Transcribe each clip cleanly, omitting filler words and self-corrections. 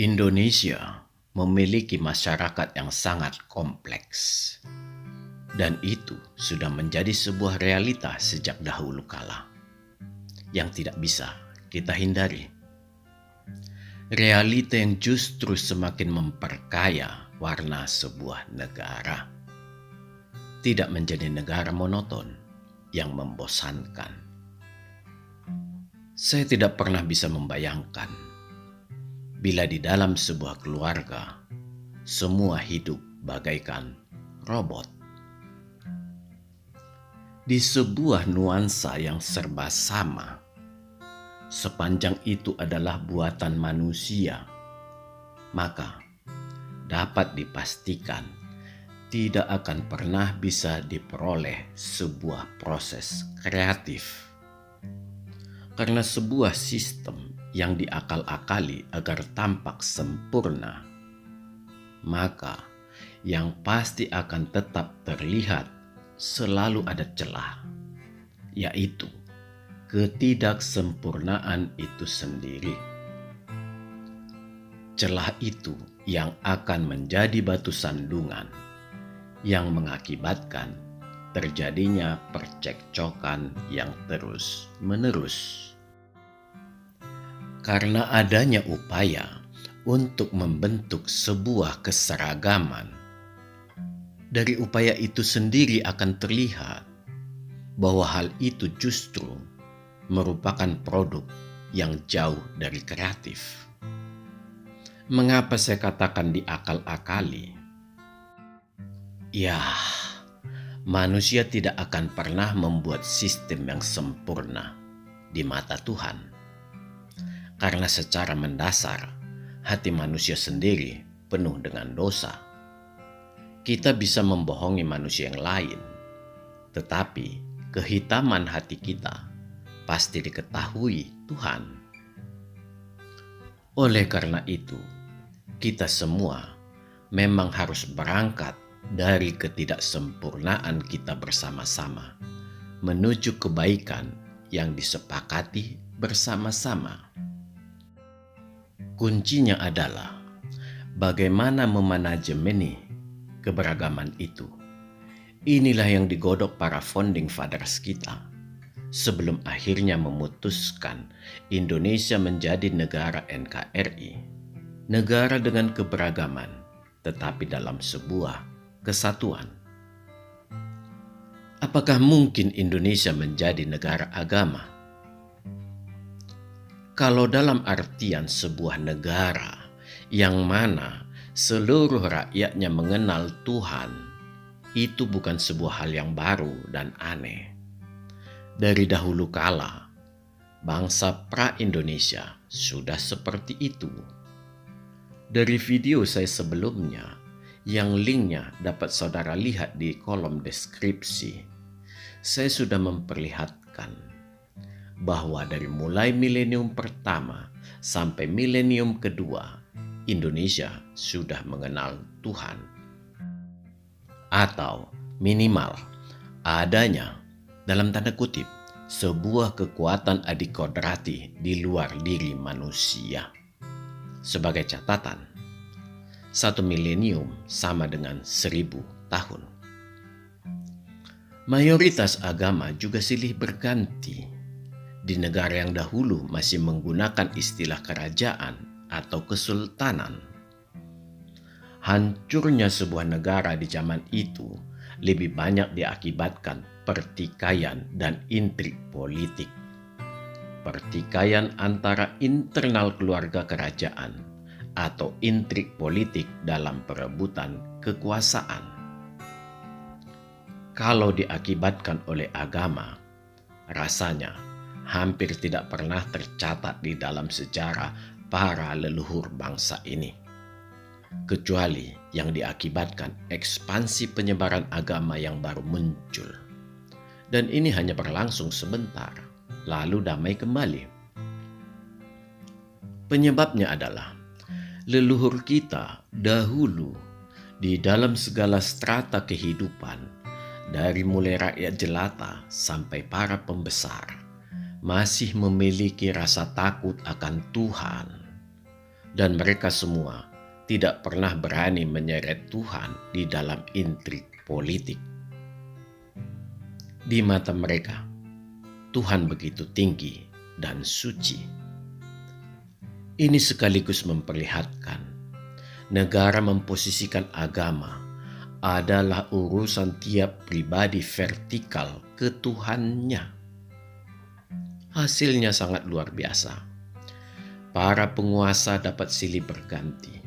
Indonesia memiliki masyarakat yang sangat kompleks, dan itu sudah menjadi sebuah realita sejak dahulu kala yang tidak bisa kita hindari. Realita yang justru semakin memperkaya warna sebuah negara. Tidak menjadi negara monoton yang membosankan. Saya tidak pernah bisa membayangkan bila di dalam sebuah keluarga semua hidup bagaikan robot. Di sebuah nuansa yang serba sama, sepanjang itu adalah buatan manusia, maka dapat dipastikan tidak akan pernah bisa diperoleh sebuah proses kreatif. Karena sebuah sistem yang diakal-akali agar tampak sempurna, maka yang pasti akan tetap terlihat selalu ada celah, yaitu ketidaksempurnaan itu sendiri. Celah itu yang akan menjadi batu sandungan yang mengakibatkan terjadinya percekcokan yang terus-menerus. Karena adanya upaya untuk membentuk sebuah keseragaman, dari upaya itu sendiri akan terlihat bahwa hal itu justru merupakan produk yang jauh dari kreatif. Mengapa saya katakan diakal-akali? Ya, manusia tidak akan pernah membuat sistem yang sempurna di mata Tuhan. Karena secara mendasar, hati manusia sendiri penuh dengan dosa. Kita bisa membohongi manusia yang lain, tetapi kehitaman hati kita pasti diketahui Tuhan. Oleh karena itu, kita semua memang harus berangkat dari ketidaksempurnaan kita bersama-sama menuju kebaikan yang disepakati bersama-sama. Kuncinya adalah bagaimana memanajemeni keberagaman itu. Inilah yang digodok para founding fathers kita sebelum akhirnya memutuskan Indonesia menjadi negara NKRI, negara dengan keberagaman tetapi dalam sebuah kesatuan. Apakah mungkin Indonesia menjadi negara agama? Kalau dalam artian sebuah negara yang mana seluruh rakyatnya mengenal Tuhan, itu bukan sebuah hal yang baru dan aneh. Dari dahulu kala, bangsa pra-Indonesia sudah seperti itu. Dari video saya sebelumnya, yang linknya dapat saudara lihat di kolom deskripsi, saya sudah memperlihatkan bahwa dari mulai milenium pertama sampai milenium kedua, Indonesia sudah mengenal Tuhan. Atau minimal adanya, dalam tanda kutip, sebuah kekuatan adikodrati di luar diri manusia. Sebagai catatan, 1 milenium sama dengan 1000 tahun. Mayoritas agama juga silih berganti. Di negara yang dahulu masih menggunakan istilah kerajaan atau kesultanan. Hancurnya sebuah negara di zaman itu lebih banyak diakibatkan pertikaian dan intrik politik. Pertikaian antara internal keluarga kerajaan atau intrik politik dalam perebutan kekuasaan. Kalau diakibatkan oleh agama, rasanya hampir tidak pernah tercatat di dalam sejarah para leluhur bangsa ini. Kecuali yang diakibatkan ekspansi penyebaran agama yang baru muncul. Dan ini hanya berlangsung sebentar, lalu damai kembali. Penyebabnya adalah leluhur kita dahulu di dalam segala strata kehidupan, dari mulai rakyat jelata sampai para pembesar, masih memiliki rasa takut akan Tuhan. dan mereka semua tidak pernah berani menyeret Tuhan di dalam intrik politik. Di mata mereka, Tuhan begitu tinggi dan suci. Ini sekaligus memperlihatkan negara memposisikan agama adalah urusan tiap pribadi vertikal ke Tuhannya. Hasilnya sangat luar biasa. Para penguasa dapat silih berganti,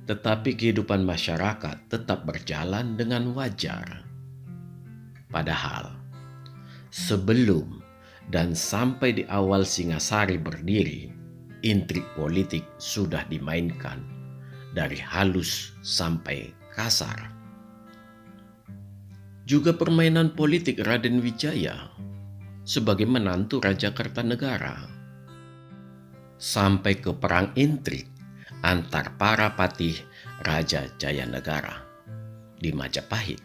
tetapi kehidupan masyarakat tetap berjalan dengan wajar. Padahal, sebelum dan sampai di awal Singasari berdiri, intrik politik sudah dimainkan dari halus sampai kasar. Juga permainan politik Raden Wijaya sebagai menantu Raja Kertanegara, sampai ke perang intrik antar para patih Raja Jayanegara di Majapahit,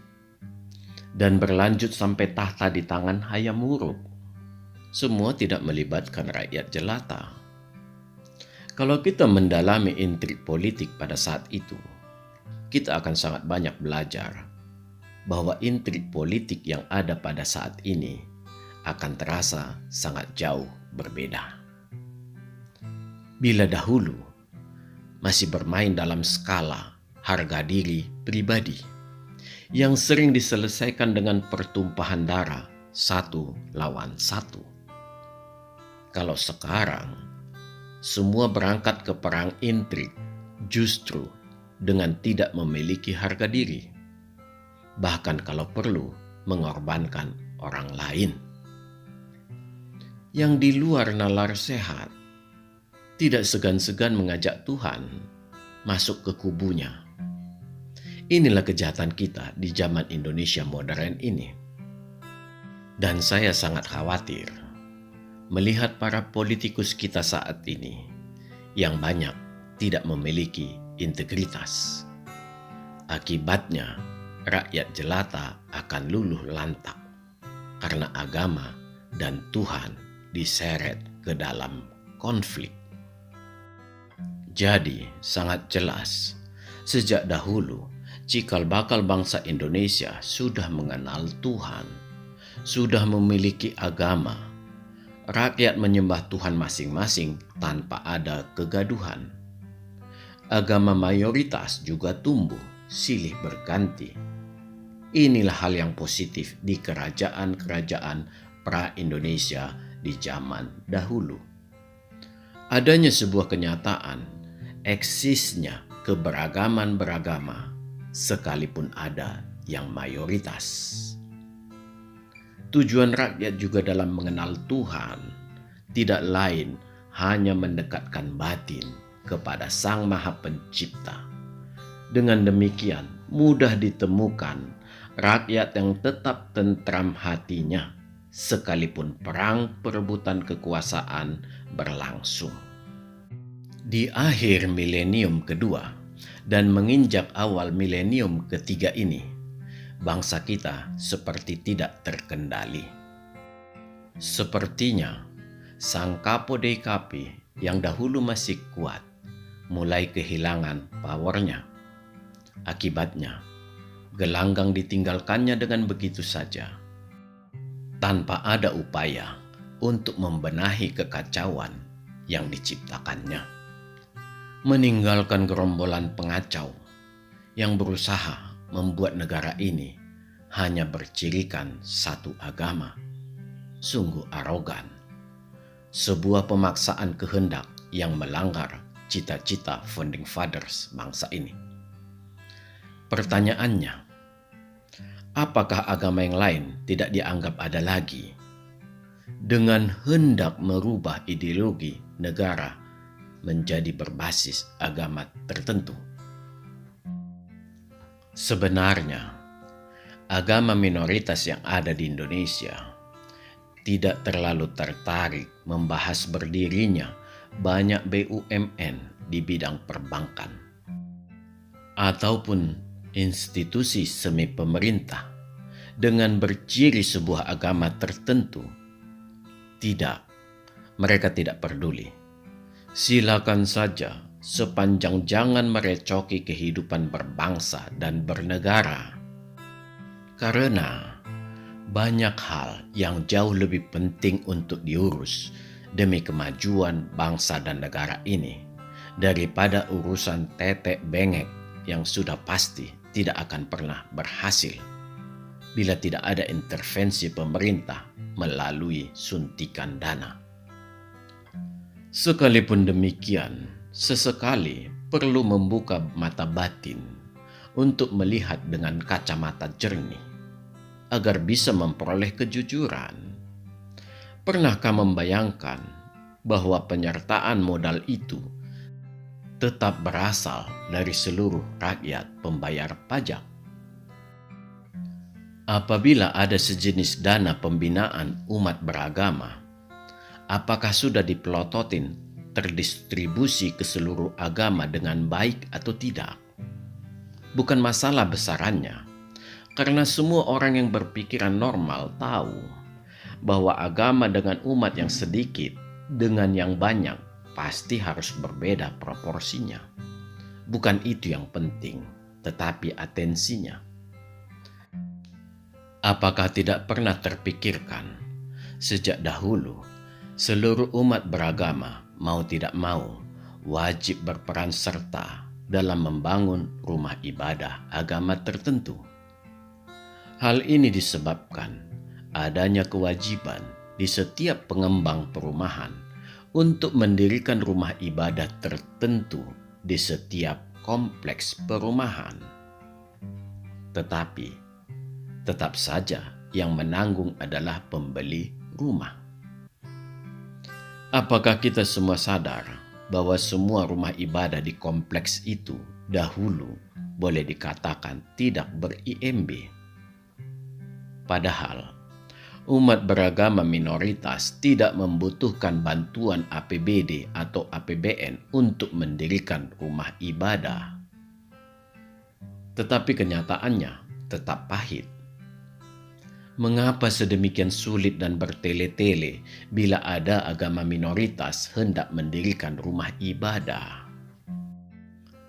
dan berlanjut sampai tahta di tangan Hayam Wuruk. Semua tidak melibatkan rakyat jelata. Kalau kita mendalami intrik politik pada saat itu, kita akan sangat banyak belajar bahwa intrik politik yang ada pada saat ini akan terasa sangat jauh berbeda. Bila dahulu masih bermain dalam skala harga diri pribadi yang sering diselesaikan dengan pertumpahan darah satu lawan satu. Kalau sekarang semua berangkat ke perang intrik justru dengan tidak memiliki harga diri, bahkan kalau perlu mengorbankan orang lain. Yang di luar nalar sehat tidak segan-segan mengajak Tuhan masuk ke kubunya. Inilah kejahatan kita di zaman Indonesia modern ini. Dan saya sangat khawatir melihat para politikus kita saat ini yang banyak tidak memiliki integritas. Akibatnya, rakyat jelata akan luluh lantak karena agama dan Tuhan diseret ke dalam konflik. Jadi sangat jelas sejak dahulu cikal bakal bangsa Indonesia sudah mengenal Tuhan, sudah memiliki agama. Rakyat menyembah Tuhan masing-masing tanpa ada kegaduhan. Agama mayoritas juga tumbuh silih berganti. Inilah hal yang positif di kerajaan-kerajaan pra-Indonesia di zaman dahulu. Adanya sebuah kenyataan, eksisnya keberagaman beragama, sekalipun ada yang mayoritas. Tujuan rakyat juga dalam mengenal Tuhan tidak lain hanya mendekatkan batin kepada Sang Maha Pencipta. Dengan demikian, mudah ditemukan rakyat yang tetap tentram hatinya sekalipun perang perebutan kekuasaan berlangsung. Di akhir milenium kedua dan menginjak awal milenium ketiga ini, bangsa kita seperti tidak terkendali. Sepertinya sang Kapo DKP yang dahulu masih kuat mulai kehilangan powernya. Akibatnya, gelanggang ditinggalkannya dengan begitu saja, tanpa ada upaya untuk membenahi kekacauan yang diciptakannya. Meninggalkan gerombolan pengacau yang berusaha membuat negara ini hanya bercirikan satu agama. Sungguh arogan. Sebuah pemaksaan kehendak yang melanggar cita-cita founding fathers bangsa ini. Pertanyaannya, apakah agama yang lain tidak dianggap ada lagi dengan hendak merubah ideologi negara menjadi berbasis agama tertentu? Sebenarnya, agama minoritas yang ada di Indonesia tidak terlalu tertarik membahas berdirinya banyak BUMN di bidang perbankan ataupun institusi semi pemerintah dengan berciri sebuah agama tertentu. Tidak, mereka tidak peduli. Silakan saja sepanjang jangan merecoki kehidupan berbangsa dan bernegara. Karena banyak hal yang jauh lebih penting untuk diurus demi kemajuan bangsa dan negara ini daripada urusan tetek bengek yang sudah pasti tidak akan pernah berhasil bila tidak ada intervensi pemerintah melalui suntikan dana. Sekalipun demikian, sesekali perlu membuka mata batin untuk melihat dengan kacamata jernih agar bisa memperoleh kejujuran. Pernahkah membayangkan bahwa penyertaan modal itu tetap berasal dari seluruh rakyat pembayar pajak? Apabila ada sejenis dana pembinaan umat beragama, apakah sudah dipelototin terdistribusi ke seluruh agama dengan baik atau tidak? Bukan masalah besarannya, karena semua orang yang berpikiran normal tahu bahwa agama dengan umat yang sedikit dengan yang banyak pasti harus berbeda proporsinya. Bukan itu yang penting, tetapi atensinya. Apakah tidak pernah terpikirkan sejak dahulu seluruh umat beragama mau tidak mau wajib berperan serta dalam membangun rumah ibadah agama tertentu? Hal ini disebabkan adanya kewajiban di setiap pengembang perumahan untuk mendirikan rumah ibadah tertentu di setiap kompleks perumahan. Tetapi tetap saja yang menanggung adalah pembeli rumah. Apakah kita semua sadar bahwa semua rumah ibadah di kompleks itu dahulu boleh dikatakan tidak ber-IMB? Padahal umat beragama minoritas tidak membutuhkan bantuan APBD atau APBN untuk mendirikan rumah ibadah. Tetapi kenyataannya tetap pahit. Mengapa sedemikian sulit dan bertele-tele bila ada agama minoritas hendak mendirikan rumah ibadah?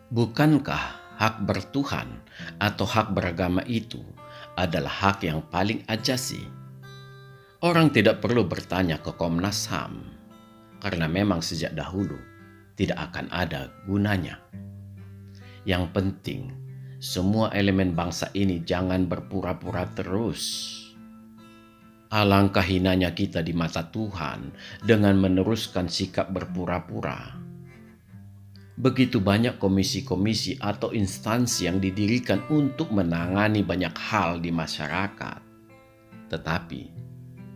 Bukankah hak bertuhan atau hak beragama itu adalah hak yang paling ajasi? Orang tidak perlu bertanya ke Komnas HAM, karena memang sejak dahulu tidak akan ada gunanya. Yang penting, semua elemen bangsa ini jangan berpura-pura terus. Alangkah hinanya kita di mata Tuhan dengan meneruskan sikap berpura-pura. Begitu banyak komisi-komisi atau instansi yang didirikan untuk menangani banyak hal di masyarakat. Tetapi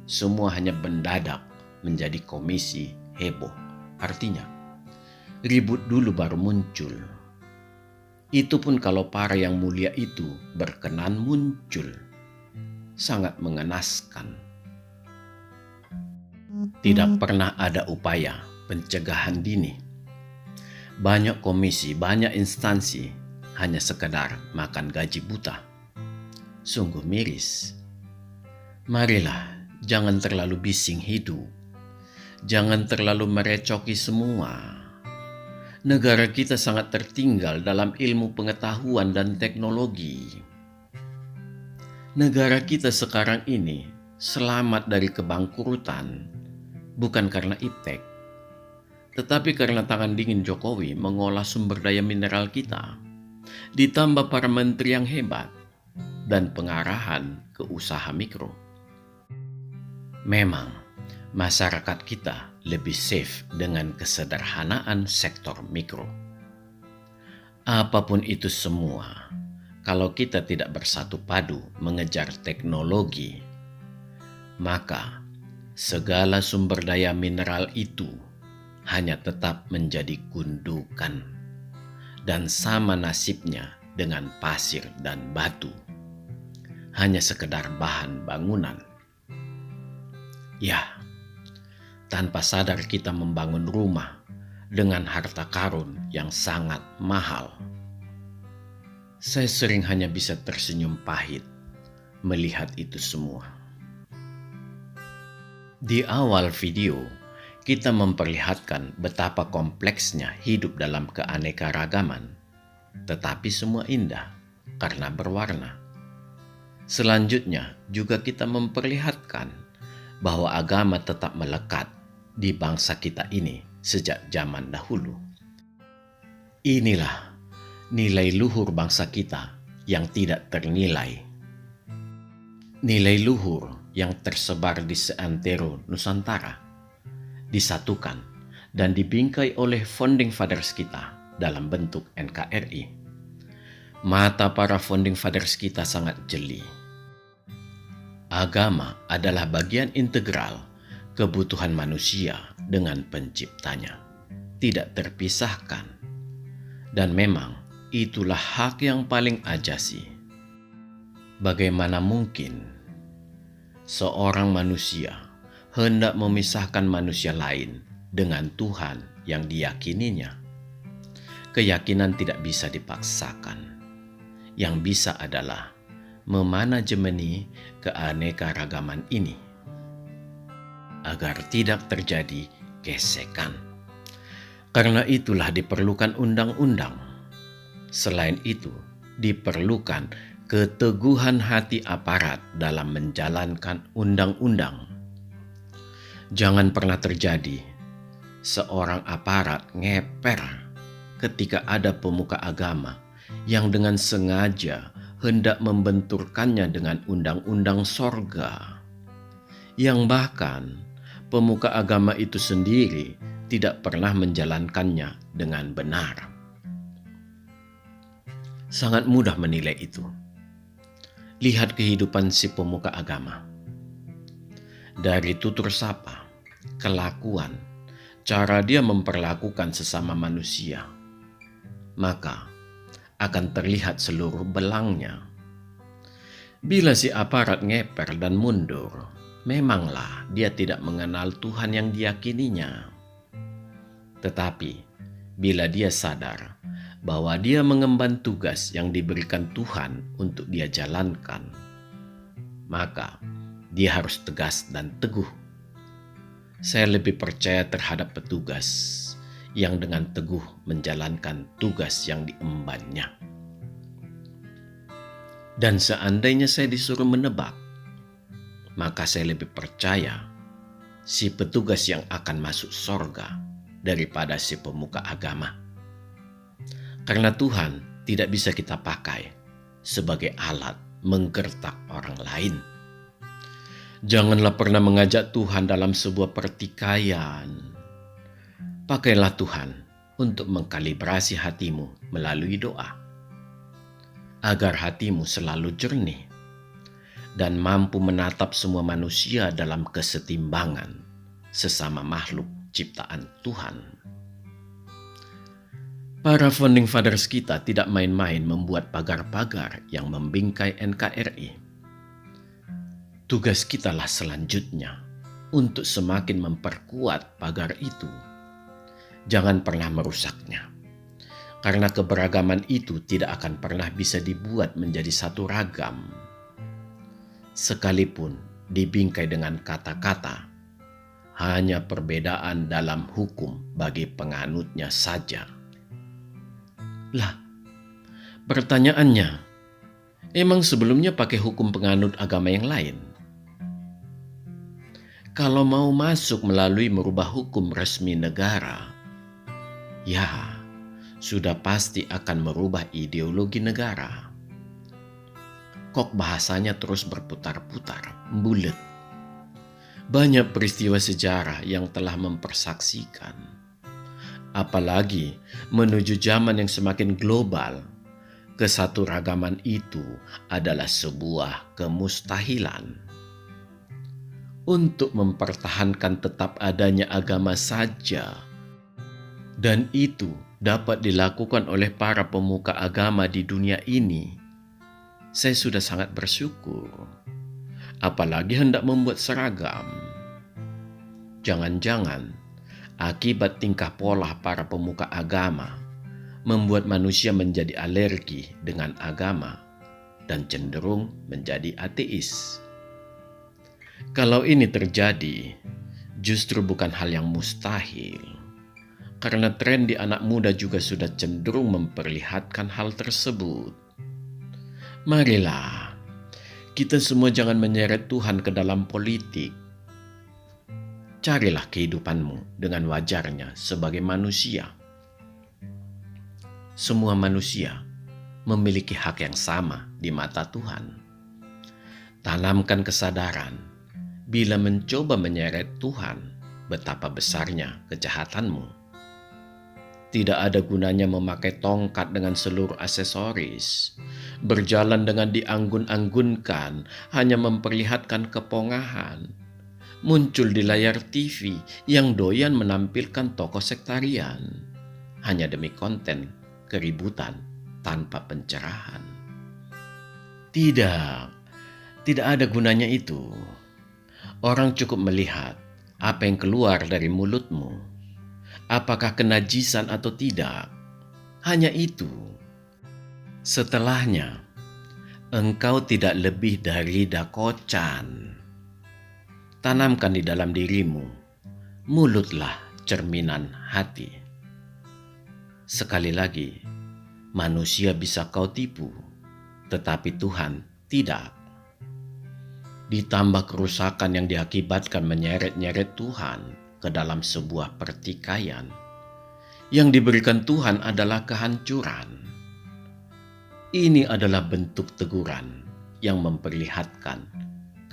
semua hanya mendadak menjadi komisi heboh. Artinya, ribut dulu baru muncul. Itu pun kalau para yang mulia itu berkenan muncul. Sangat mengenaskan. Tidak pernah ada upaya pencegahan dini. Banyak komisi, banyak instansi hanya sekedar makan gaji buta. Sungguh miris. Marilah jangan terlalu bising hidup. Jangan terlalu merecoki semua. Negara kita sangat tertinggal dalam ilmu pengetahuan dan teknologi. Negara kita sekarang ini selamat dari kebangkrutan bukan karena iptek, tetapi karena tangan dingin Jokowi mengolah sumber daya mineral kita, ditambah para menteri yang hebat dan pengarahan ke usaha mikro. Memang masyarakat kita lebih safe dengan kesederhanaan sektor mikro. Apapun itu semua, kalau kita tidak bersatu padu mengejar teknologi, maka segala sumber daya mineral itu hanya tetap menjadi gundukan dan sama nasibnya dengan pasir dan batu, hanya sekedar bahan bangunan. Ya, tanpa sadar kita membangun rumah dengan harta karun yang sangat mahal. Saya sering hanya bisa tersenyum pahit melihat itu semua. Di awal video, kita memperlihatkan betapa kompleksnya hidup dalam keanekaragaman, tetapi semua indah karena berwarna. Selanjutnya juga kita memperlihatkan bahwa agama tetap melekat di bangsa kita ini sejak zaman dahulu. Inilah nilai luhur bangsa kita yang tidak ternilai. Nilai luhur yang tersebar di seantero Nusantara, disatukan dan dibingkai oleh founding fathers kita dalam bentuk NKRI. Mata para founding fathers kita sangat jeli. Agama adalah bagian integral kebutuhan manusia dengan penciptanya, tidak terpisahkan. Dan memang itulah hak yang paling ajasi. Bagaimana mungkin seorang manusia hendak memisahkan manusia lain dengan Tuhan yang diyakininya? Keyakinan tidak bisa dipaksakan. Yang bisa adalah memanajemeni keanekaragaman ini agar tidak terjadi gesekan. Karena itulah diperlukan undang-undang. Selain itu, diperlukan keteguhan hati aparat dalam menjalankan undang-undang. Jangan pernah terjadi seorang aparat ngeper ketika ada pemuka agama yang dengan sengaja hendak membenturkannya dengan undang-undang sorga, yang bahkan pemuka agama itu sendiri tidak pernah menjalankannya dengan benar. Sangat mudah menilai itu. Lihat kehidupan si pemuka agama. Dari tutur sapa, kelakuan, cara dia memperlakukan sesama manusia, maka akan terlihat seluruh belangnya. Bila si aparat ngeper dan mundur, memanglah dia tidak mengenal Tuhan yang diyakininya. Tetapi bila dia sadar bahwa dia mengemban tugas yang diberikan Tuhan untuk dia jalankan, maka dia harus tegas dan teguh. Saya lebih percaya terhadap petugas yang dengan teguh menjalankan tugas yang diembannya. Dan seandainya saya disuruh menebak, maka saya lebih percaya si petugas yang akan masuk sorga daripada si pemuka agama. Karena Tuhan tidak bisa kita pakai sebagai alat menggertak orang lain. Janganlah pernah mengajak Tuhan dalam sebuah pertikaian. Pakailah Tuhan untuk mengkalibrasi hatimu melalui doa, agar hatimu selalu jernih dan mampu menatap semua manusia dalam kesetimbangan sesama makhluk ciptaan Tuhan. Para founding fathers kita tidak main-main membuat pagar-pagar yang membingkai NKRI. Tugas kitalah selanjutnya untuk semakin memperkuat pagar itu. Jangan pernah merusaknya, karena keberagaman itu tidak akan pernah bisa dibuat menjadi satu ragam. Sekalipun dibingkai dengan kata-kata, hanya perbedaan dalam hukum bagi penganutnya saja. Lah, pertanyaannya, emang sebelumnya pakai hukum penganut agama yang lain? Kalau mau masuk melalui merubah hukum resmi negara, ya sudah pasti akan merubah ideologi negara. Kok bahasanya terus berputar-putar, bulet. Banyak peristiwa sejarah yang telah mempersaksikan. Apalagi menuju zaman yang semakin global, kesaturagaman itu adalah sebuah kemustahilan. Untuk mempertahankan tetap adanya agama saja, dan itu dapat dilakukan oleh para pemuka agama di dunia ini, saya sudah sangat bersyukur. Apalagi hendak membuat seragam. Jangan-jangan akibat tingkah pola para pemuka agama membuat manusia menjadi alergi dengan agama dan cenderung menjadi ateis. Kalau ini terjadi, justru bukan hal yang mustahil. Karena tren di anak muda juga sudah cenderung memperlihatkan hal tersebut. Marilah, kita semua jangan menyeret Tuhan ke dalam politik. Carilah kehidupanmu dengan wajarnya sebagai manusia. Semua manusia memiliki hak yang sama di mata Tuhan. Tanamkan kesadaran bila mencoba menyeret Tuhan, betapa besarnya kejahatanmu. Tidak ada gunanya memakai tongkat dengan seluruh aksesoris, berjalan dengan dianggun-anggunkan, hanya memperlihatkan kepongahan, muncul di layar TV yang doyan menampilkan tokoh sektarian, hanya demi konten keributan tanpa pencerahan. Tidak ada gunanya itu. Orang cukup melihat apa yang keluar dari mulutmu. Apakah kenajisan atau tidak? Hanya itu. Setelahnya, engkau tidak lebih dari dakocan. Tanamkan di dalam dirimu, mulutlah cerminan hati. Sekali lagi, manusia bisa kau tipu, tetapi Tuhan tidak. Ditambah kerusakan yang diakibatkan menyeret-nyeret Tuhan ke dalam sebuah pertikaian, yang diberikan Tuhan adalah kehancuran. Ini adalah bentuk teguran yang memperlihatkan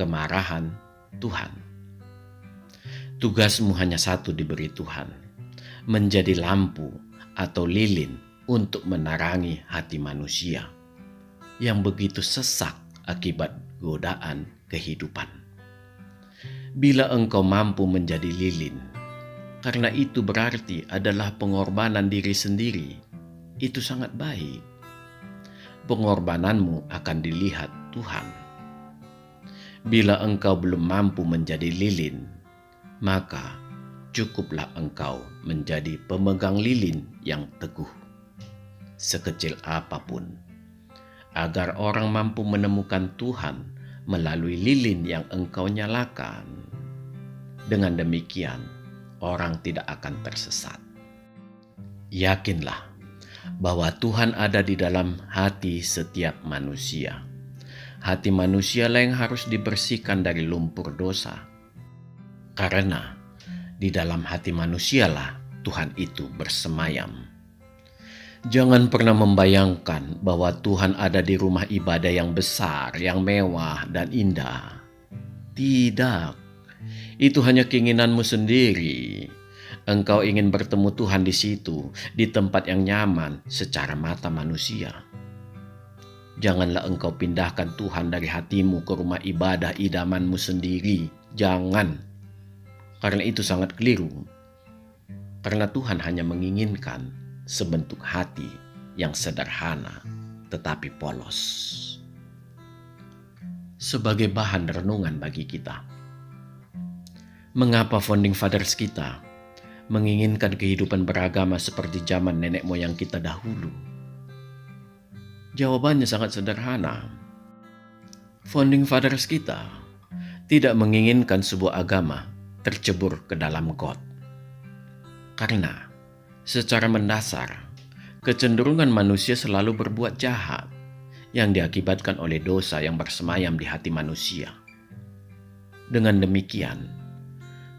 kemarahan Tuhan. Tugasmu hanya satu diberi Tuhan, menjadi lampu atau lilin untuk menerangi hati manusia yang begitu sesak akibat godaan kehidupan. Bila engkau mampu menjadi lilin, karena itu berarti adalah pengorbanan diri sendiri, itu sangat baik. Pengorbananmu akan dilihat Tuhan. Bila engkau belum mampu menjadi lilin, maka cukuplah engkau menjadi pemegang lilin yang teguh, sekecil apapun, agar orang mampu menemukan Tuhan melalui lilin yang engkau nyalakan. Dengan demikian, orang tidak akan tersesat. Yakinlah bahwa Tuhan ada di dalam hati setiap manusia. Hati manusialah yang harus dibersihkan dari lumpur dosa. Karena di dalam hati manusialah Tuhan itu bersemayam. Jangan pernah membayangkan bahwa Tuhan ada di rumah ibadah yang besar, yang mewah dan indah. Tidak. Itu hanya keinginanmu sendiri. Engkau ingin bertemu Tuhan di situ, di tempat yang nyaman secara mata manusia. Janganlah engkau pindahkan Tuhan dari hatimu ke rumah ibadah idamanmu sendiri. Jangan. Karena itu sangat keliru. Karena Tuhan hanya menginginkan sebentuk hati yang sederhana tetapi polos. Sebagai bahan renungan bagi kita, mengapa founding fathers kita menginginkan kehidupan beragama seperti zaman nenek moyang kita dahulu? Jawabannya sangat sederhana. Founding fathers kita tidak menginginkan sebuah agama tercebur ke dalam got. Karena secara mendasar, kecenderungan manusia selalu berbuat jahat yang diakibatkan oleh dosa yang bersemayam di hati manusia. Dengan demikian,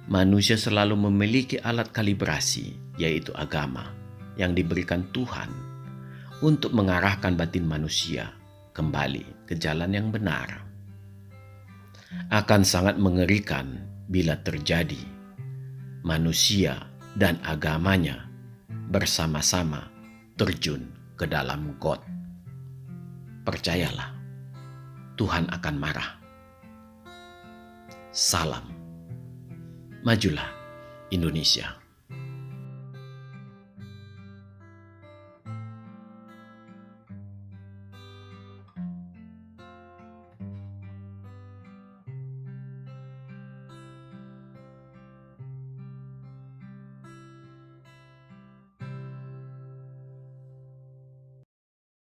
manusia selalu memiliki alat kalibrasi, yaitu agama, yang diberikan Tuhan untuk mengarahkan batin manusia kembali ke jalan yang benar. Akan sangat mengerikan bila terjadi manusia dan agamanya bersama-sama terjun ke dalam got. Percayalah, Tuhan akan marah. Salam. Majulah Indonesia.